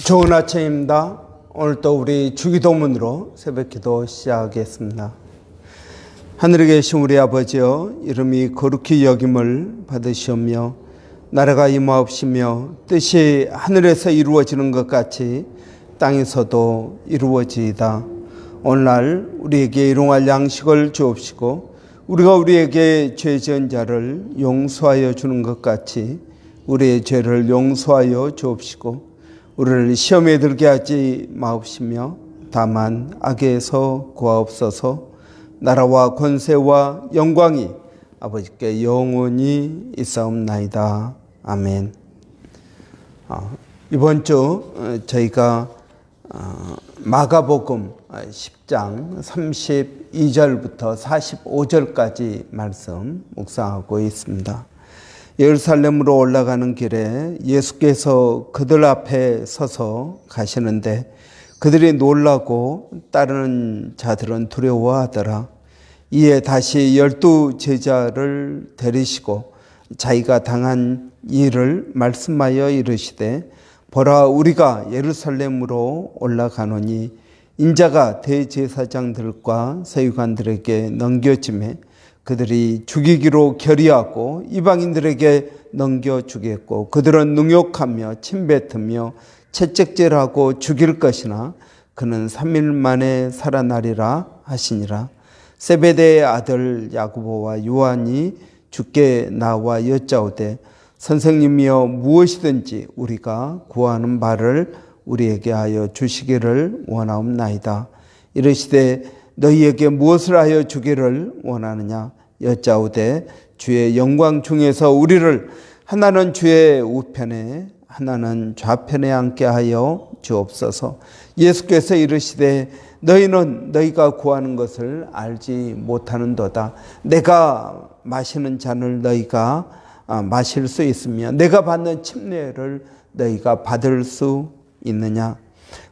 좋은 아침입니다. 오늘 또 우리 주기도문으로 새벽기도 시작하겠습니다. 하늘에 계신 우리 아버지여, 이름이 거룩히 여김을 받으시오며 나라가 임하옵시며 뜻이 하늘에서 이루어지는 것 같이 땅에서도 이루어지이다. 오늘날 우리에게 일용할 양식을 주옵시고 우리가 우리에게 죄 지은 자를 용서하여 주는 것 같이 우리의 죄를 용서하여 주옵시고 우리를 시험에 들게 하지 마옵시며 다만 악에서 구하옵소서. 나라와 권세와 영광이 아버지께 영원히 있사옵나이다. 아멘. 이번 주 저희가 마가복음 10장 32절부터 45절까지 말씀 묵상하고 있습니다. 예루살렘으로 올라가는 길에 예수께서 그들 앞에 서서 가시는데 그들이 놀라고 따르는 자들은 두려워하더라. 이에 다시 12 제자를 데리시고 자기가 당한 일을 말씀하여 이르시되, 보라, 우리가 예루살렘으로 올라가노니 인자가 대제사장들과 서기관들에게 넘겨지매 그들이 죽이기로 결의하고 이방인들에게 넘겨주겠고 그들은 능욕하며 침뱉으며 채찍질하고 죽일 것이나 그는 3일 만에 살아나리라 하시니라. 세베대의 아들 야고보와 요한이 주께 나와 여짜오되, 선생님이여, 무엇이든지 우리가 구하는 바를 우리에게 하여 주시기를 원하옵나이다. 이르시되, 너희에게 무엇을 하여 주기를 원하느냐? 여짜오되, 주의 영광 중에서 우리를 하나는 주의 우편에 하나는 좌편에 앉게 하여 주옵소서. 예수께서 이르시되, 너희는 너희가 구하는 것을 알지 못하는도다. 내가 마시는 잔을 너희가 마실 수 있으며 내가 받는 침례를 너희가 받을 수 있느냐?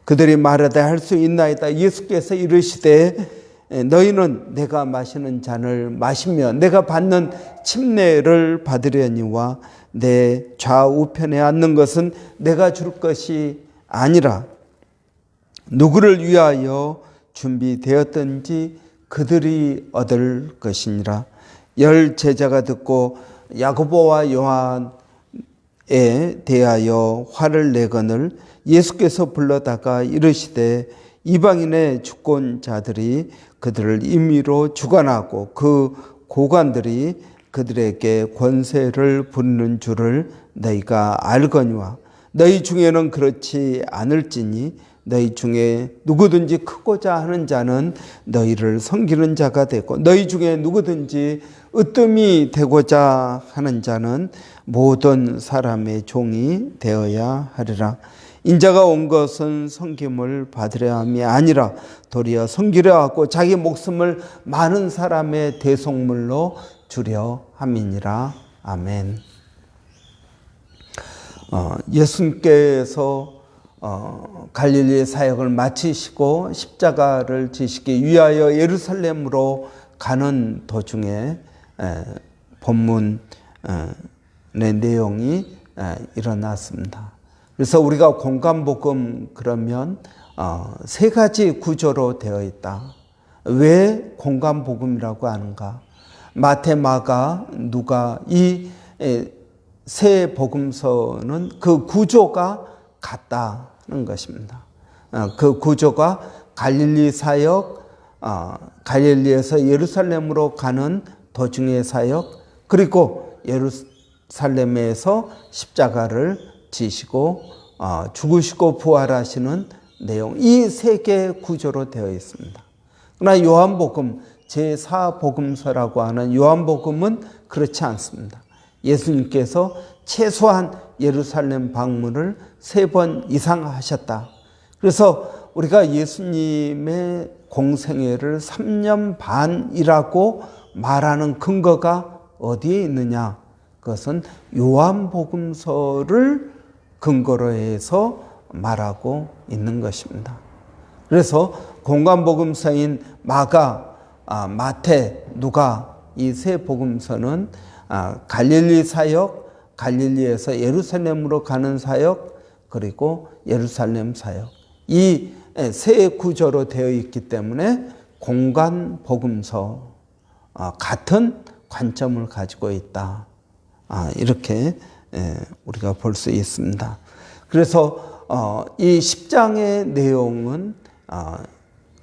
그들이 말하되 할 수 있나이다. 예수께서 이르시되, 너희는 내가 마시는 잔을 마시며 내가 받는 침례를 받으려니와 내 좌우편에 앉는 것은 내가 줄 것이 아니라 누구를 위하여 준비되었든지 그들이 얻을 것이니라. 10 제자가 듣고 야고보와 요한에 대하여 화를 내거늘 예수께서 불러다가 이르시되, 이방인의 주권자들이 그들을 임의로 주관하고 그 고관들이 그들에게 권세를 부리는 줄을 너희가 알거니와 너희 중에는 그렇지 않을지니 너희 중에 누구든지 크고자 하는 자는 너희를 섬기는 자가 되고 너희 중에 누구든지 으뜸이 되고자 하는 자는 모든 사람의 종이 되어야 하리라. 인자가 온 것은 섬김을 받으려 함이 아니라 도리어 섬기려 하고 자기 목숨을 많은 사람의 대속물로 주려 함이니라. 아멘. 예수님께서 갈릴리 사역을 마치시고 십자가를 지시기 위하여 예루살렘으로 가는 도중에 본문의 내용이 일어났습니다. 그래서 우리가 공간복음 그러면 3가지 구조로 되어 있다. 왜 공간복음이라고 하는가? 마태, 마가, 누가, 이 세 복음서는 그 구조가 같다는 것입니다. 그 구조가 갈릴리 사역, 갈릴리에서 예루살렘으로 가는 도중의 사역, 그리고 예루살렘에서 십자가를 지시고 죽으시고 부활하시는 내용, 이 3개의 구조로 되어 있습니다. 그러나 요한복음, 제4복음서라고 하는 요한복음은 그렇지 않습니다. 예수님께서 최소한 예루살렘 방문을 3번 이상 하셨다. 그래서 우리가 예수님의 공생애를 3년 반이라고 말하는 근거가 어디에 있느냐? 그것은 요한복음서를 근거로 해서 말하고 있는 것입니다. 그래서 공간복음서인 마가, 마태, 누가, 이 3 복음서는 갈릴리 사역, 갈릴리에서 예루살렘으로 가는 사역, 그리고 예루살렘 사역. 이 세 구조로 되어 있기 때문에 공간 복음서 같은 관점을 가지고 있다. 이렇게 우리가 볼 수 있습니다. 그래서 이 10장의 내용은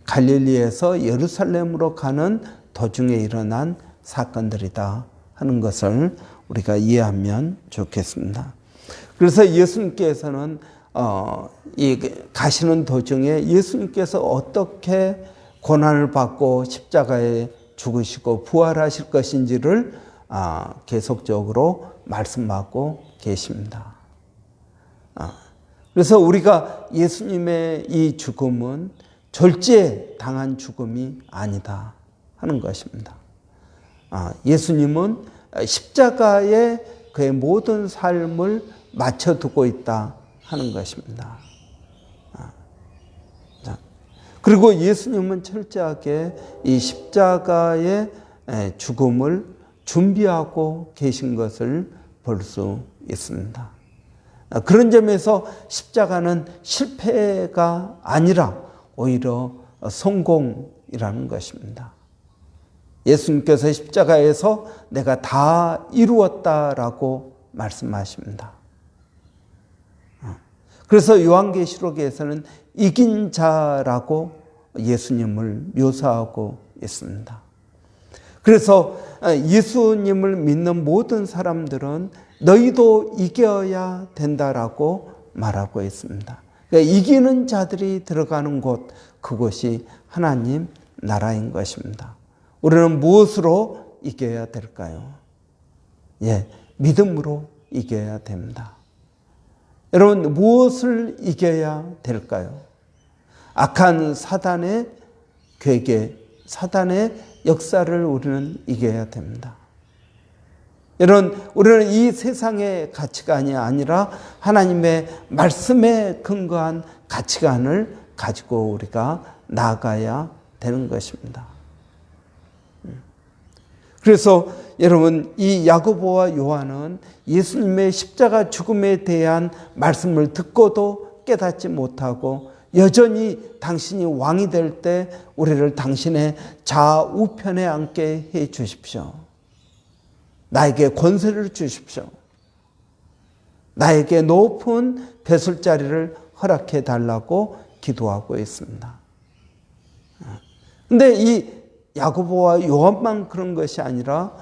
갈릴리에서 예루살렘으로 가는 도중에 일어난 사건들이다 하는 것을 우리가 이해하면 좋겠습니다. 그래서 예수님께서는 이 가시는 도중에 예수님께서 어떻게 고난을 받고 십자가에 죽으시고 부활하실 것인지를 계속적으로 말씀하고 계십니다. 그래서 우리가 예수님의 이 죽음은 절제당한 죽음이 아니다 하는 것입니다. 예수님은 십자가에 그의 모든 삶을 맞춰두고 있다 하는 것입니다. 그리고 예수님은 철저하게 이 십자가의 죽음을 준비하고 계신 것을 볼 수 있습니다. 그런 점에서 십자가는 실패가 아니라 오히려 성공이라는 것입니다. 예수님께서 십자가에서 내가 다 이루었다라고 말씀하십니다. 그래서 요한계시록에서는 이긴 자라고 예수님을 묘사하고 있습니다. 그래서 예수님을 믿는 모든 사람들은 너희도 이겨야 된다라고 말하고 있습니다. 그러니까 이기는 자들이 들어가는 곳, 그곳이 하나님 나라인 것입니다. 우리는 무엇으로 이겨야 될까요? 믿음으로 이겨야 됩니다. 여러분, 무엇을 이겨야 될까요? 악한 사단의 괴계, 사단의 역사를 우리는 이겨야 됩니다. 여러분, 우리는 이 세상의 가치관이 아니라 하나님의 말씀에 근거한 가치관을 가지고 우리가 나아가야 되는 것입니다. 그래서 여러분, 이 야고보와 요한은 예수님의 십자가 죽음에 대한 말씀을 듣고도 깨닫지 못하고 여전히 당신이 왕이 될 때 우리를 당신의 좌우편에 앉게 해 주십시오. 나에게 권세를 주십시오. 나에게 높은 벼슬자리를 허락해 달라고 기도하고 있습니다. 그런데 이 야고보와 요한만 그런 것이 아니라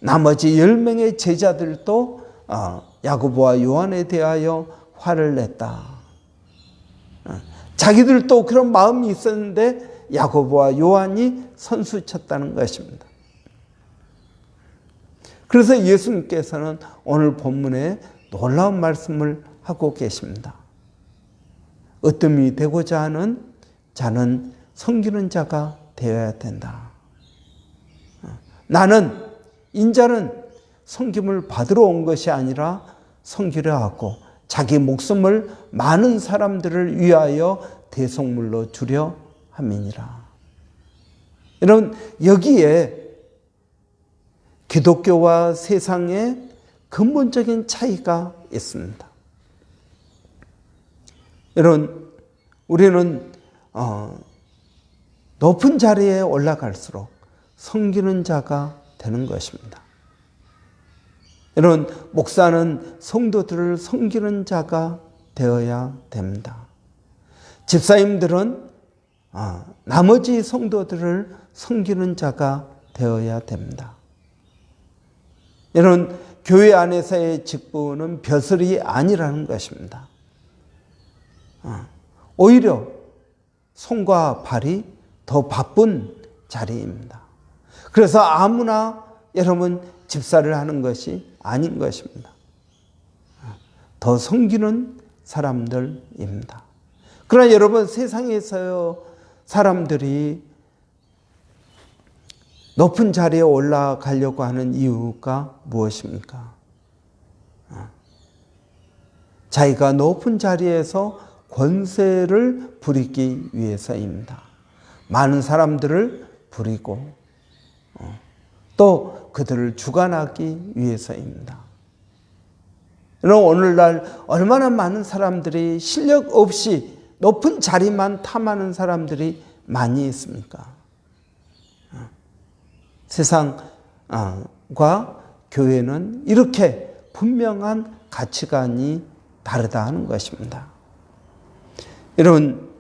나머지 10명의 제자들도 야고보와 요한에 대하여 화를 냈다. 자기들도 그런 마음이 있었는데 야고보와 요한이 선수쳤다는 것입니다. 그래서 예수님께서는 오늘 본문에 놀라운 말씀을 하고 계십니다. 으뜸이 되고자 하는 자는 섬기는 자가 되어야 된다. 나는, 인자는 섬김을 받으러 온 것이 아니라 섬기려 하고 자기 목숨을 많은 사람들을 위하여 대속물로 주려 함이니라. 여러분, 여기에 기독교와 세상의 근본적인 차이가 있습니다. 여러분, 우리는 높은 자리에 올라갈수록 섬기는 자가 되는 것입니다. 여러분, 목사는 성도들을 섬기는 자가 되어야 됩니다. 집사님들은 나머지 성도들을 섬기는 자가 되어야 됩니다. 여러분, 교회 안에서의 직분은 벼슬이 아니라는 것입니다. 오히려 손과 발이 더 바쁜 자리입니다. 그래서 아무나 여러분 집사를 하는 것이 아닌 것입니다. 더 섬기는 사람들입니다. 그러나 여러분, 세상에서 사람들이 높은 자리에 올라가려고 하는 이유가 무엇입니까? 자기가 높은 자리에서 권세를 부리기 위해서입니다. 많은 사람들을 부리고 또 그들을 주관하기 위해서입니다. 여러분, 오늘날 얼마나 많은 사람들이 실력 없이 높은 자리만 탐하는 사람들이 많이 있습니까? 세상과 교회는 이렇게 분명한 가치관이 다르다 하는 것입니다. 여러분,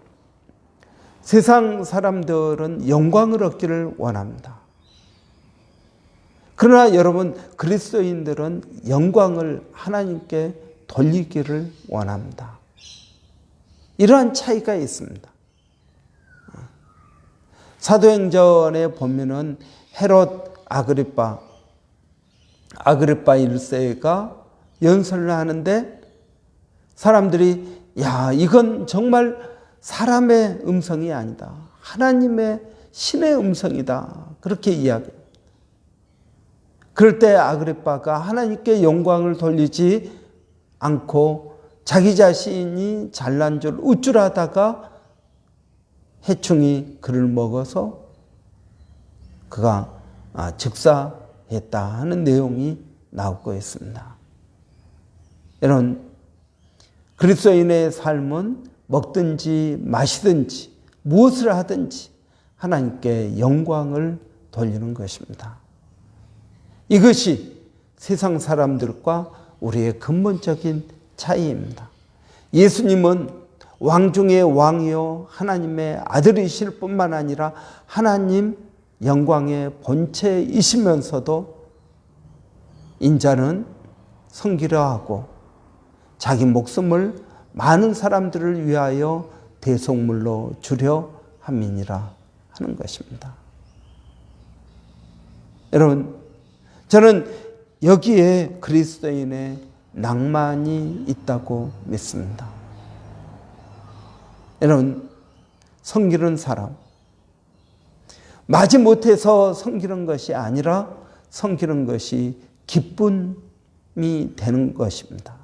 세상 사람들은 영광을 얻기를 원합니다. 그러나 여러분, 그리스도인들은 영광을 하나님께 돌리기를 원합니다. 이러한 차이가 있습니다. 사도행전에 보면은 헤롯 아그리파 1세가 연설을 하는데 사람들이 이건 정말 사람의 음성이 아니다. 하나님의 신의 음성이다. 그렇게 이야기합니다. 그럴 때 아그리파가 하나님께 영광을 돌리지 않고 자기 자신이 잘난 줄 우쭐하다가 해충이 그를 먹어서 그가 즉사했다 하는 내용이 나오고 있습니다. 여러분, 그리스도인의 삶은 먹든지 마시든지 무엇을 하든지 하나님께 영광을 돌리는 것입니다. 이것이 세상 사람들과 우리의 근본적인 차이입니다. 예수님은 왕 중의 왕이요 하나님의 아들이실 뿐만 아니라 하나님 영광의 본체이시면서도 인자는 섬기려 하고 자기 목숨을 많은 사람들을 위하여 대속물로 주려 함이니라 하는 것입니다. 여러분, 저는 여기에 그리스도인의 낭만이 있다고 믿습니다. 여러분, 섬기는 사람, 마지못해서 섬기는 것이 아니라 섬기는 것이 기쁨이 되는 것입니다.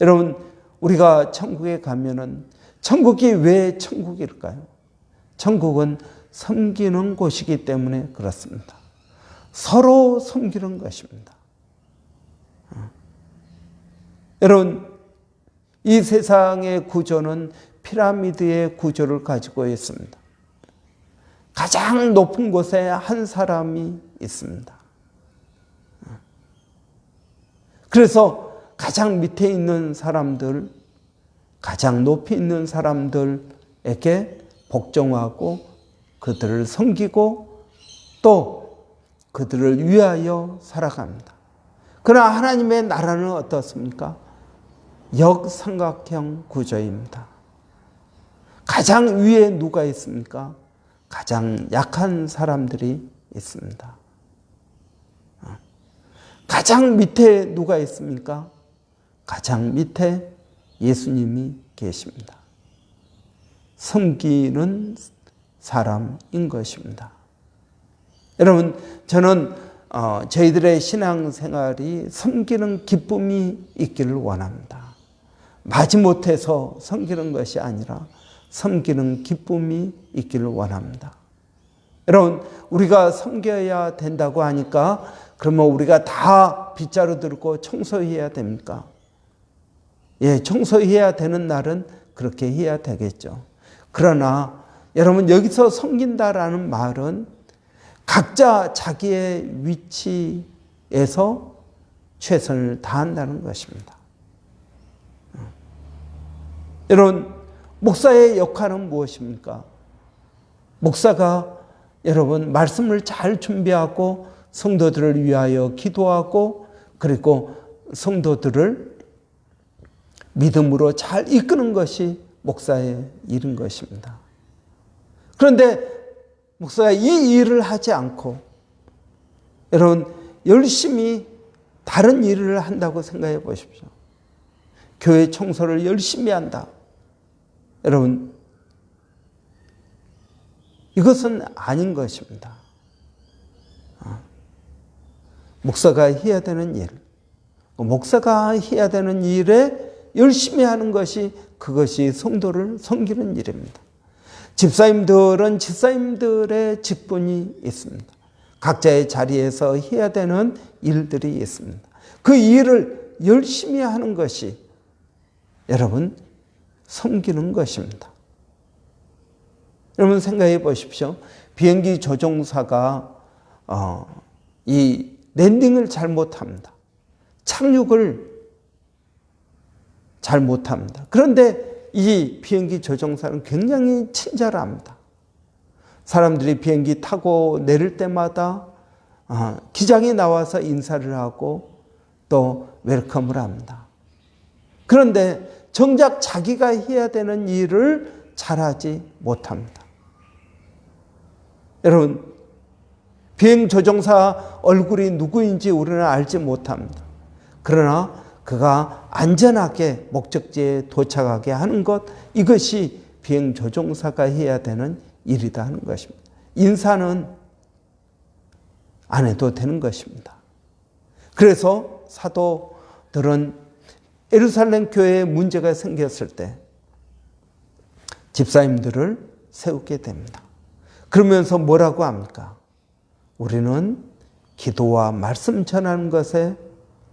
여러분, 우리가 천국에 가면은 천국이 왜 천국일까요? 천국은 섬기는 곳이기 때문에 그렇습니다. 서로 섬기는 것입니다. 여러분, 이 세상의 구조는 피라미드의 구조를 가지고 있습니다. 가장 높은 곳에 한 사람이 있습니다. 그래서 가장 밑에 있는 사람들, 가장 높이 있는 사람들에게 복종하고 그들을 섬기고 또 그들을 위하여 살아갑니다. 그러나 하나님의 나라는 어떻습니까? 역삼각형 구조입니다. 가장 위에 누가 있습니까? 가장 약한 사람들이 있습니다. 가장 밑에 누가 있습니까? 가장 밑에 예수님이 계십니다. 섬기는 사람인 것입니다. 여러분, 저는 저희들의 신앙생활이 섬기는 기쁨이 있기를 원합니다. 마지못해서 섬기는 것이 아니라 섬기는 기쁨이 있기를 원합니다. 여러분, 우리가 섬겨야 된다고 하니까 그러면 우리가 다 빗자루 들고 청소해야 됩니까? 예, 청소해야 되는 날은 그렇게 해야 되겠죠. 그러나 여러분, 여기서 섬긴다라는 말은 각자 자기의 위치에서 최선을 다한다는 것입니다. 여러분, 목사의 역할은 무엇입니까? 목사가 여러분 말씀을 잘 준비하고 성도들을 위하여 기도하고 그리고 성도들을 믿음으로 잘 이끄는 것이 목사의 일인 것입니다. 그런데 목사가 이 일을 하지 않고 여러분 열심히 다른 일을 한다고 생각해 보십시오. 교회 청소를 열심히 한다. 여러분, 이것은 아닌 것입니다. 목사가 해야 되는 일, 목사가 해야 되는 일에 열심히 하는 것이 그것이 성도를 섬기는 일입니다. 집사님들은 집사님들의 직분이 있습니다. 각자의 자리에서 해야 되는 일들이 있습니다. 그 일을 열심히 하는 것이 여러분 섬기는 것입니다. 여러분 생각해 보십시오. 비행기 조종사가 이 랜딩을 잘못합니다. 착륙을 잘못합니다. 그런데 이 비행기 조종사는 굉장히 친절합니다. 사람들이 비행기 타고 내릴 때마다 기장이 나와서 인사를 하고 또 웰컴을 합니다. 그런데 정작 자기가 해야 되는 일을 잘하지 못합니다. 여러분, 비행 조종사 얼굴이 누구인지 우리는 알지 못합니다. 그러나 그가 안전하게 목적지에 도착하게 하는 것, 이것이 비행 조종사가 해야 되는 일이다 하는 것입니다. 인사는 안 해도 되는 것입니다. 그래서 사도들은 예루살렘 교회에 문제가 생겼을 때 집사님들을 세우게 됩니다. 그러면서 뭐라고 합니까? 우리는 기도와 말씀 전하는 것에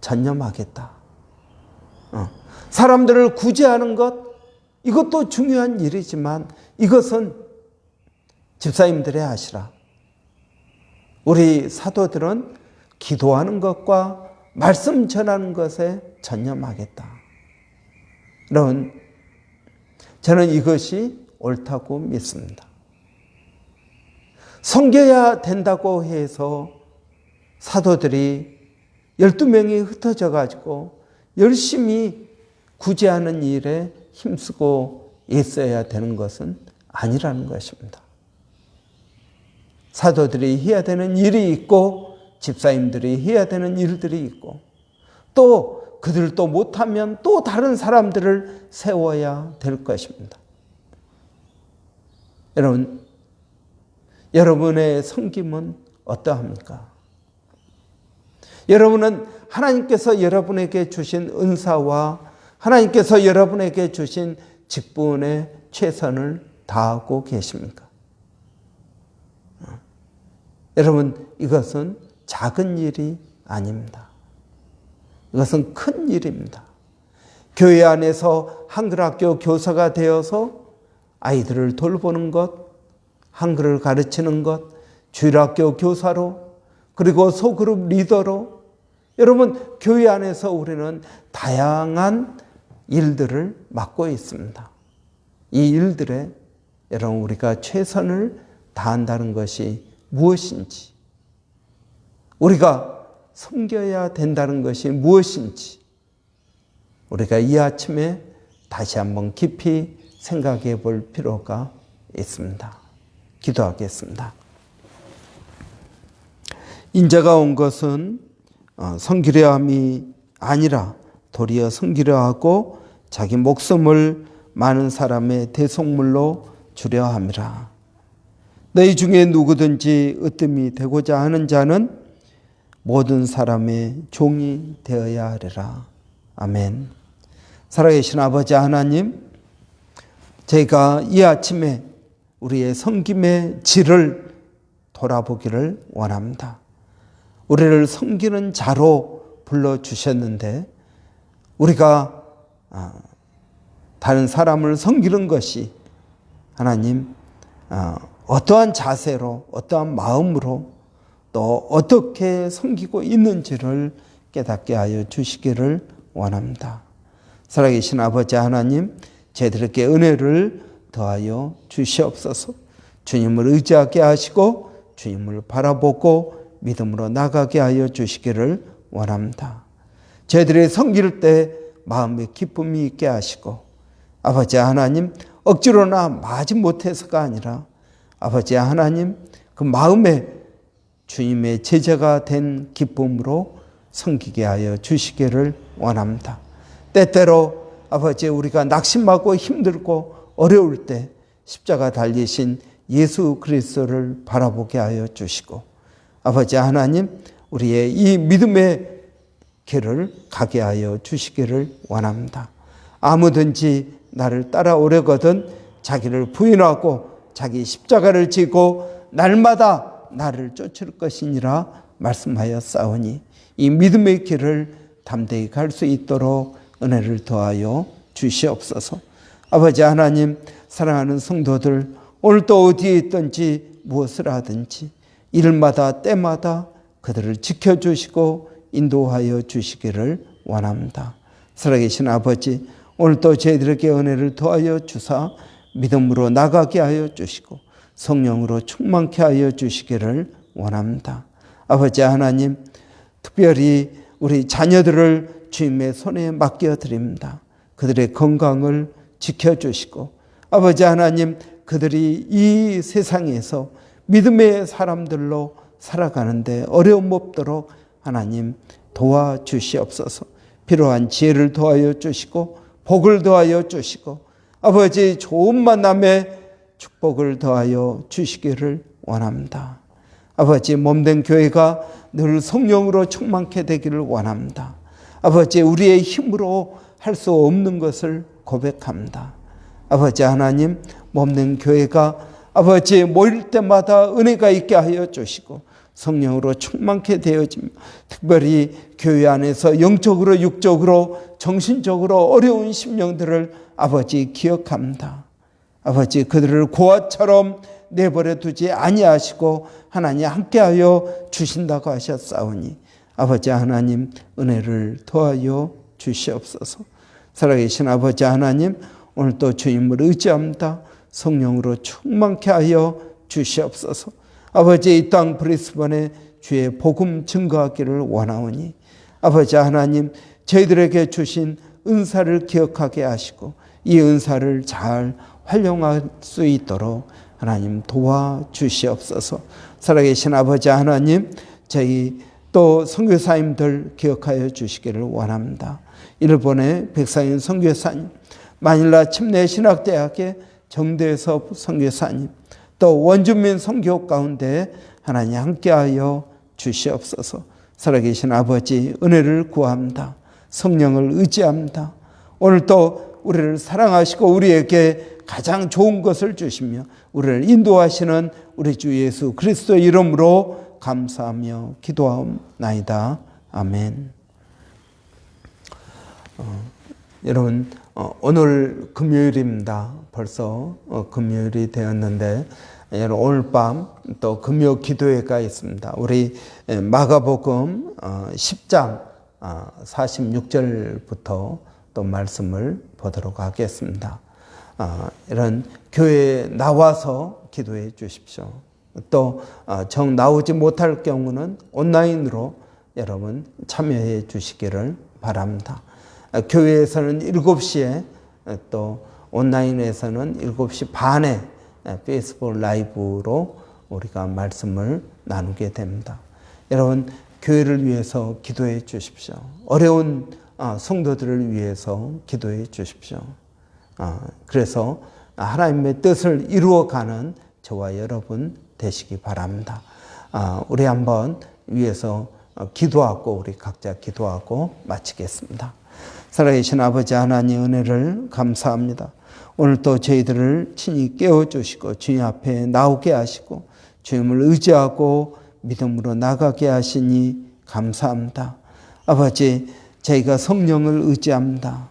전념하겠다. 사람들을 구제하는 것, 이것도 중요한 일이지만 이것은 집사님들의 하시라. 우리 사도들은 기도하는 것과 말씀 전하는 것에 전념하겠다. 여러분, 저는 이것이 옳다고 믿습니다. 섬겨야 된다고 해서 사도들이 12명이 흩어져 가지고 열심히 구제하는 일에 힘쓰고 애써야 되는 것은 아니라는 것입니다. 사도들이 해야 되는 일이 있고 집사님들이 해야 되는 일들이 있고 또 그들도 못하면 또 다른 사람들을 세워야 될 것입니다. 여러분, 여러분의 섬김은 어떠합니까? 여러분은 하나님께서 여러분에게 주신 은사와 하나님께서 여러분에게 주신 직분에 최선을 다하고 계십니까? 여러분, 이것은 작은 일이 아닙니다. 이것은 큰 일입니다. 교회 안에서 한글학교 교사가 되어서 아이들을 돌보는 것, 한글을 가르치는 것, 주일학교 교사로, 그리고 소그룹 리더로, 여러분, 교회 안에서 우리는 다양한 일들을 맡고 있습니다. 이 일들에 여러분 우리가 최선을 다한다는 것이 무엇인지, 우리가 섬겨야 된다는 것이 무엇인지 우리가 이 아침에 다시 한번 깊이 생각해 볼 필요가 있습니다. 기도하겠습니다. 인자가 온 것은 섬기려 함이 아니라 도리어 섬기려 하고 자기 목숨을 많은 사람의 대속물로 주려 함이라. 너희 중에 누구든지 으뜸이 되고자 하는 자는 모든 사람의 종이 되어야 하리라. 아멘. 살아계신 아버지 하나님, 저희가 이 아침에 우리의 섬김의 질을 돌아보기를 원합니다. 우리를 섬기는 자로 불러주셨는데 우리가 다른 사람을 섬기는 것이 하나님 어떠한 자세로 어떠한 마음으로 또 어떻게 섬기고 있는지를 깨닫게 하여 주시기를 원합니다. 살아계신 아버지 하나님, 저희들에게 은혜를 더하여 주시옵소서. 주님을 의지하게 하시고 주님을 바라보고 믿음으로 나가게 하여 주시기를 원합니다. 저희들이 섬길 때 마음에 기쁨이 있게 하시고 아버지 하나님, 억지로나 마지 못해서가 아니라 아버지 하나님, 그 마음에 주님의 제자가 된 기쁨으로 섬기게 하여 주시기를 원합니다. 때때로 아버지 우리가 낙심하고 힘들고 어려울 때 십자가 달리신 예수 그리스도를 바라보게 하여 주시고 아버지 하나님, 우리의 이 믿음의 길을 가게 하여 주시기를 원합니다. 아무든지 나를 따라오려거든 자기를 부인하고 자기 십자가를 지고 날마다 나를 쫓을 것이니라 말씀하였사오니 이 믿음의 길을 담대히 갈 수 있도록 은혜를 더하여 주시옵소서. 아버지 하나님, 사랑하는 성도들, 오늘 또 어디에 있든지 무엇을 하든지 일마다 때마다 그들을 지켜주시고 인도하여 주시기를 원합니다. 살아계신 아버지, 오늘 또 저희들에게 은혜를 더하여 주사 믿음으로 나가게 하여 주시고 성령으로 충만케 하여 주시기를 원합니다. 아버지 하나님, 특별히 우리 자녀들을 주님의 손에 맡겨드립니다. 그들의 건강을 지켜주시고 아버지 하나님, 그들이 이 세상에서 믿음의 사람들로 살아가는데 어려움 없도록 하나님 도와주시옵소서. 필요한 지혜를 더하여 주시고 복을 더하여 주시고 아버지 좋은 만남에 축복을 더하여 주시기를 원합니다. 아버지, 몸된 교회가 늘 성령으로 충만케 되기를 원합니다. 아버지, 우리의 힘으로 할 수 없는 것을 고백합니다. 아버지 하나님, 몸된 교회가 아버지 모일 때마다 은혜가 있게 하여 주시고 성령으로 충만케 되어지며 특별히 교회 안에서 영적으로 육적으로 정신적으로 어려운 심령들을 아버지 기억합니다. 아버지, 그들을 고아처럼 내버려 두지 아니하시고 하나님 함께하여 주신다고 하셨사오니 아버지 하나님, 은혜를 더하여 주시옵소서. 살아계신 아버지 하나님, 오늘 또 주님을 의지합니다. 성령으로 충만케 하여 주시옵소서. 아버지, 이 땅 브리스번에 주의 복음 증거하기를 원하오니 아버지 하나님, 저희들에게 주신 은사를 기억하게 하시고 이 은사를 잘 활용할 수 있도록 하나님 도와주시옵소서. 살아계신 아버지 하나님, 저희 또 선교사님들 기억하여 주시기를 원합니다. 일본의 백상현 선교사님, 마닐라 침례신학대학의 정대섭 선교사님, 또 원주민 선교 가운데 하나님 함께하여 주시옵소서. 살아계신 아버지, 은혜를 구합니다. 성령을 의지합니다. 오늘 또 우리를 사랑하시고 우리에게 가장 좋은 것을 주시며 우리를 인도하시는 우리 주 예수 그리스도의 이름으로 감사하며 기도하옵나이다. 아멘. 여러분, 오늘 금요일입니다. 벌써 금요일이 되었는데 여러분, 오늘 밤 또 금요 기도회가 있습니다. 우리 마가복음 10장 46절부터 또 말씀을 보도록 하겠습니다. 이런 교회에 나와서 기도해 주십시오. 또 정 나오지 못할 경우는 온라인으로 여러분 참여해 주시기를 바랍니다. 교회에서는 7시에 또 온라인에서는 7시 반에 페이스북 라이브로 우리가 말씀을 나누게 됩니다. 여러분, 교회를 위해서 기도해 주십시오. 어려운 성도들을 위해서 기도해 주십시오. 그래서 하나님의 뜻을 이루어가는 저와 여러분 되시기 바랍니다. 우리 한번 위해서 기도하고 우리 각자 기도하고 마치겠습니다. 살아계신 아버지 하나님, 은혜를 감사합니다. 오늘 또 저희들을 친히 깨워주시고 주님 앞에 나오게 하시고 주님을 의지하고 믿음으로 나가게 하시니 감사합니다. 아버지, 저희가 성령을 의지합니다.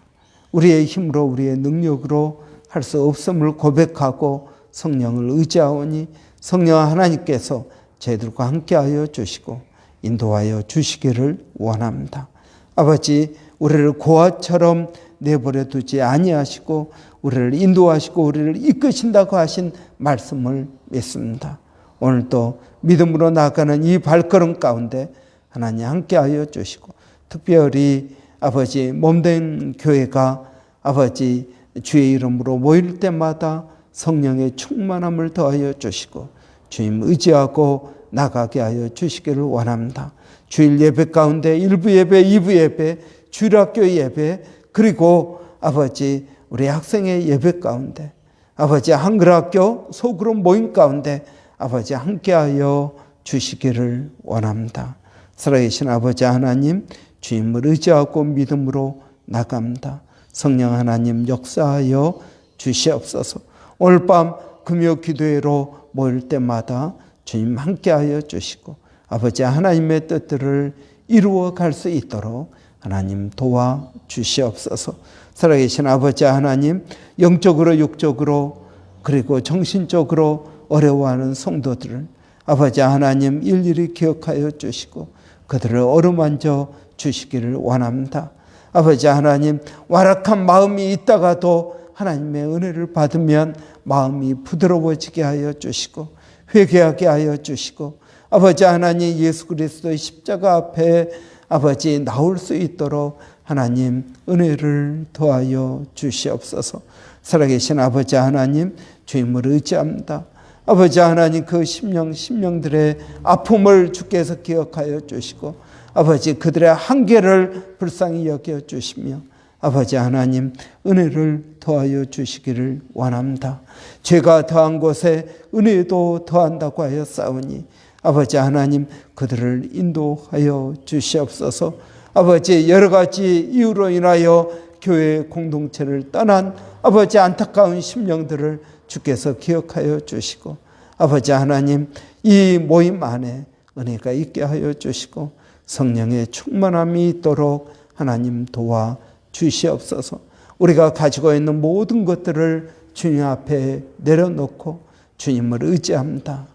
우리의 힘으로 우리의 능력으로 할 수 없음을 고백하고 성령을 의지하오니 성령 하나님께서 저희들과 함께하여 주시고 인도하여 주시기를 원합니다. 아버지, 우리를 고아처럼 내버려 두지 아니하시고 우리를 인도하시고 우리를 이끄신다고 하신 말씀을 믿습니다. 오늘도 믿음으로 나아가는 이 발걸음 가운데 하나님 함께하여 주시고 특별히 아버지 몸된 교회가 아버지 주의 이름으로 모일 때마다 성령의 충만함을 더하여 주시고 주님 의지하고 나가게 하여 주시기를 원합니다. 주일 예배 가운데 1부 예배, 2부 예배, 주일학교 예배, 그리고 아버지 우리 학생의 예배 가운데 아버지 한글학교 소그룹 모임 가운데 아버지 함께하여 주시기를 원합니다. 살아계신 아버지 하나님, 주님을 의지하고 믿음으로 나갑니다. 성령 하나님 역사하여 주시옵소서. 오늘 밤 금요 기도회로 모일 때마다 주님 함께하여 주시고 아버지 하나님의 뜻들을 이루어 갈 수 있도록 하나님 도와주시옵소서. 살아계신 아버지 하나님, 영적으로 육적으로 그리고 정신적으로 어려워하는 성도들을 아버지 하나님 일일이 기억하여 주시고 그들을 어루만져 주시기를 원합니다. 아버지 하나님, 완악한 마음이 있다가도 하나님의 은혜를 받으면 마음이 부드러워지게 하여 주시고 회개하게 하여 주시고 아버지 하나님, 예수 그리스도의 십자가 앞에 아버지 나올 수 있도록 하나님 은혜를 더하여 주시옵소서. 살아계신 아버지 하나님, 주님을 의지합니다. 아버지 하나님, 그 심령들의 아픔을 주께서 기억하여 주시고 아버지 그들의 한계를 불쌍히 여겨 주시며 아버지 하나님 은혜를 더하여 주시기를 원합니다. 죄가 더한 곳에 은혜도 더한다고 하였사오니 아버지 하나님 그들을 인도하여 주시옵소서. 아버지 여러 가지 이유로 인하여 교회 공동체를 떠난 아버지 안타까운 심령들을 주께서 기억하여 주시고 아버지 하나님 이 모임 안에 은혜가 있게 하여 주시고 성령의 충만함이 있도록 하나님 도와 주시옵소서. 우리가 가지고 있는 모든 것들을 주님 앞에 내려놓고 주님을 의지합니다.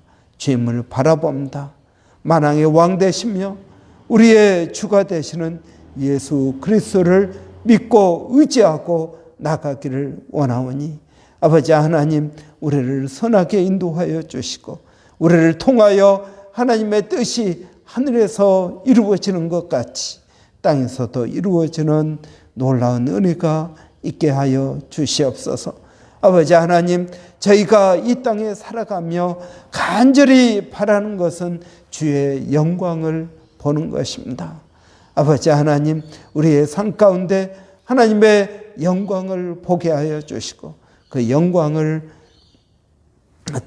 주님을 바라봅니다. 만왕의 왕 되시며 우리의 주가 되시는 예수 그리스도를 믿고 의지하고 나가기를 원하오니 아버지 하나님 우리를 선하게 인도하여 주시고 우리를 통하여 하나님의 뜻이 하늘에서 이루어지는 것 같이 땅에서도 이루어지는 놀라운 은혜가 있게 하여 주시옵소서. 아버지 하나님, 저희가 이 땅에 살아가며 간절히 바라는 것은 주의 영광을 보는 것입니다. 아버지 하나님, 우리의 삶 가운데 하나님의 영광을 보게 하여 주시고 그 영광을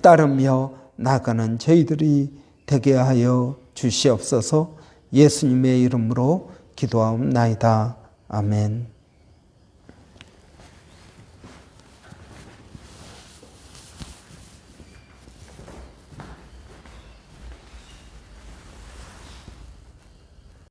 따르며 나가는 저희들이 되게 하여 주시옵소서. 예수님의 이름으로 기도하옵나이다. 아멘.